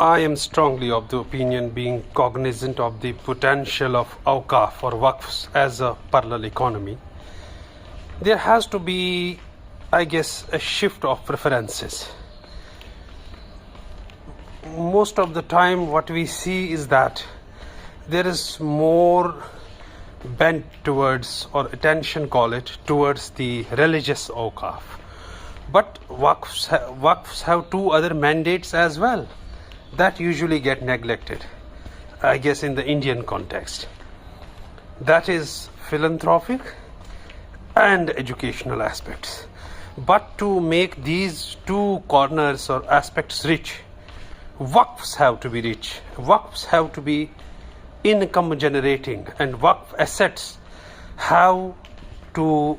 I am strongly of the opinion, being cognizant of the potential of Awqaf or Waqfs as a parallel economy, there has to be, I guess, a shift of preferences. Most of the time what we see is that there is more bent towards, or attention call it, towards the religious Awqaf. But Waqfs have two other mandates as well that usually get neglected, I guess, in the Indian context. That is philanthropic and educational aspects. But to make these two corners or aspects rich, Waqfs have to be rich. Waqfs have to be income generating, and Waqf assets have to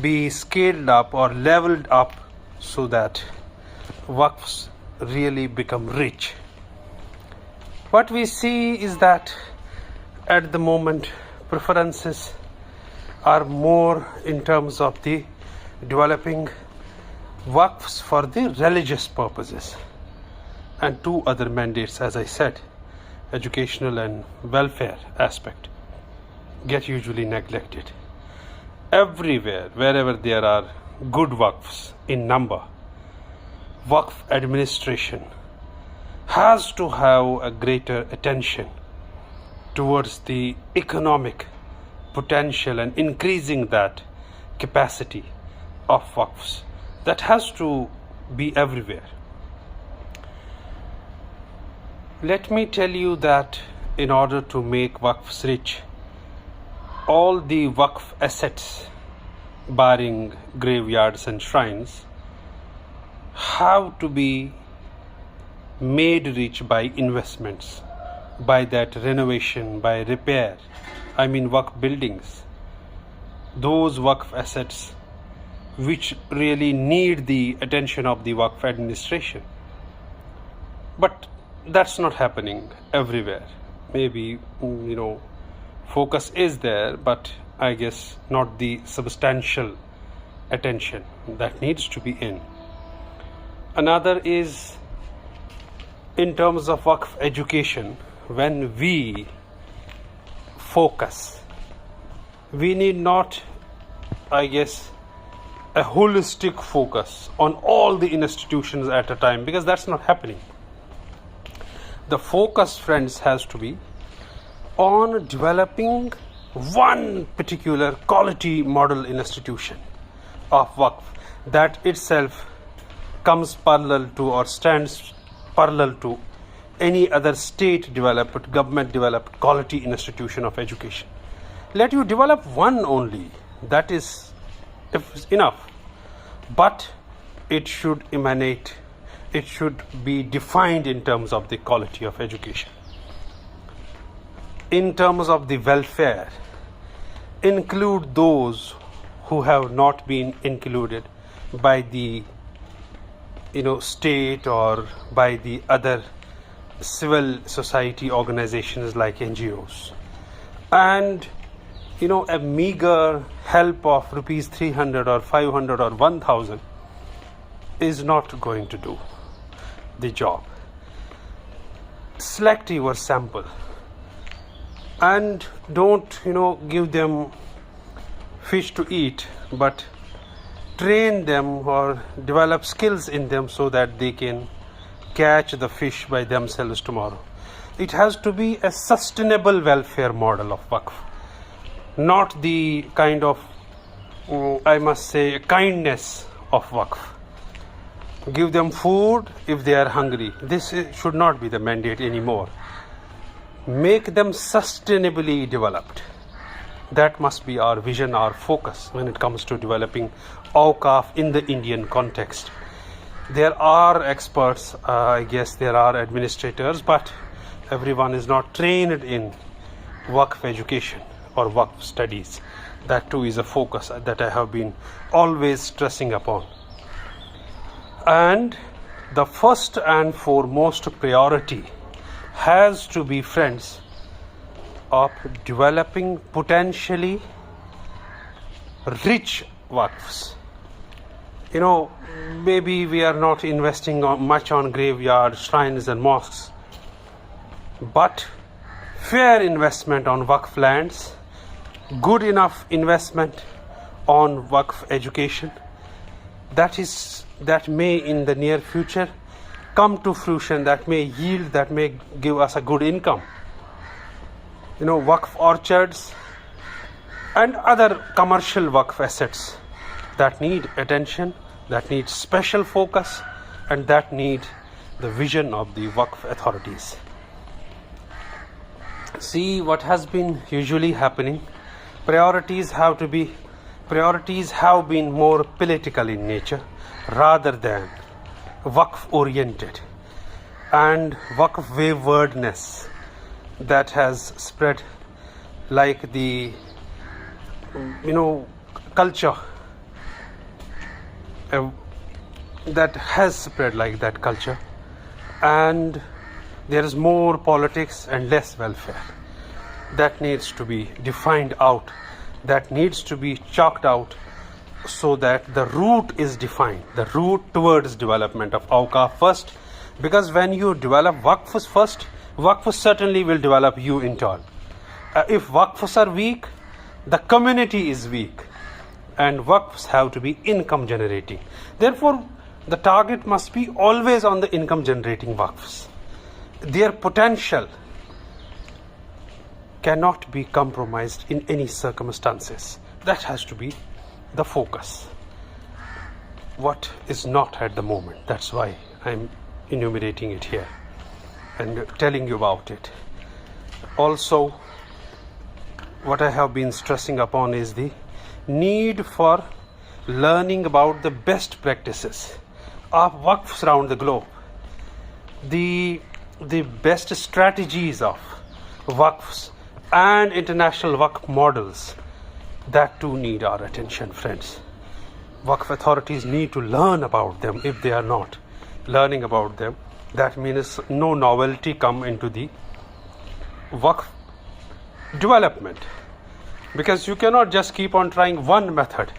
be scaled up or leveled up so that Waqfs really become rich. What we see is that at the moment preferences are more in terms of the developing Waqfs for the religious purposes, and two other mandates, as I said, educational and welfare aspect, get usually neglected. Everywhere, wherever there are good Waqfs in number, Waqf administration has to have a greater attention towards the economic potential and increasing that capacity of Waqfs. That has to be everywhere. Let me tell you that in order to make Waqfs rich, all the Waqf assets, barring graveyards and shrines, have to be made rich by investments, by that renovation, by repair. I mean Waqf buildings, those Waqf assets which really need the attention of the Waqf administration. But that's not happening everywhere. Maybe, focus is there, but I guess not the substantial attention that needs to be in. Another is in terms of Waqf education. When we focus, we need not, I guess, a holistic focus on all the institutions at a time, because that's not happening. The focus, friends, has to be on developing one particular quality model institution of Waqf that itself comes parallel to or stands parallel to any other state developed, government developed quality institution of education. Let you develop one only, that is enough, but it should emanate, it should be defined in terms of the quality of education. In terms of the welfare, include those who have not been included by the state or by the other civil society organizations like NGOs. And a meager help of rupees 300 or 500 or 1000 is not going to do the job. Select your sample and don't give them fish to eat, but train them or develop skills in them so that they can catch the fish by themselves tomorrow. It has to be a sustainable welfare model of Waqf, not the kind of I must say kindness of Waqf. Give them food if they are hungry. This should not be the mandate anymore. Make them sustainably developed. That must be our vision, our focus when it comes to developing Awqaf in the Indian context. There are experts, I guess there are administrators, but everyone is not trained in Waqf education or Waqf studies. That too is a focus that I have been always stressing upon. And the first and foremost priority has to be, friends, of developing potentially rich Waqfs You know, maybe we are not investing much on graveyards, shrines and mosques, but fair investment on Waqf lands, good enough investment on Waqf education, that may in the near future come to fruition, that may yield, that may give us a good income. You know, Waqf orchards and other commercial Waqf assets that need attention, that need special focus, and that need the vision of the Waqf authorities. See what has been usually happening. Priorities have been more political in nature rather than Waqf oriented, and Waqf waywardness that has spread like the culture that has spread like that culture, and there is more politics and less welfare. That needs to be defined out, that needs to be chalked out, so that the route is defined, the route towards development of Awqaf first, because when you develop Waqfs first, Waqfs certainly will develop you in turn. If Waqfs are weak, the community is weak, and Waqfs have to be income generating. Therefore, the target must be always on the income generating Waqfs. Their potential cannot be compromised in any circumstances. That has to be the focus. What is not at the moment. That's why I'm enumerating it here and telling you about it. Also, what I have been stressing upon is the need for learning about the best practices of Waqfs around the globe, the best strategies of Waqfs and international Waqf models. That too need our attention, friends. Waqf authorities need to learn about them. If they are not learning about them, that means no novelty come into the Waqf development, because you cannot just keep on trying one method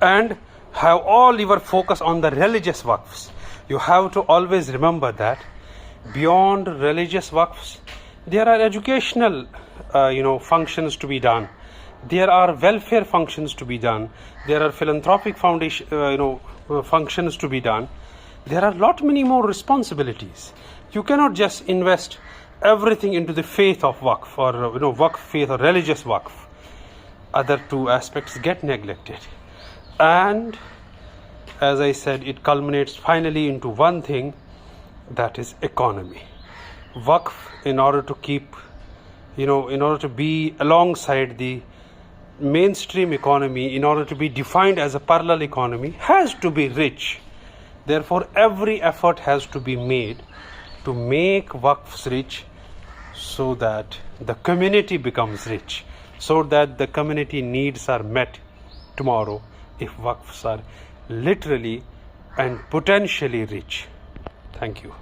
and have all your focus on the religious Waqfs. You have to always remember that beyond religious Waqfs, there are educational functions to be done, there are welfare functions to be done, there are philanthropic foundation functions to be done. There are lot many more responsibilities. You cannot just invest everything into the faith of Waqf, or Waqf faith or religious Waqf. Other two aspects get neglected, and as I said, it culminates finally into one thing, that is economy. Waqf, in order to keep, in order to be alongside the mainstream economy, in order to be defined as a parallel economy, has to be rich. Therefore, every effort has to be made to make Waqfs rich, so that the community becomes rich, so that the community needs are met tomorrow if Waqfs are literally and potentially rich. Thank you.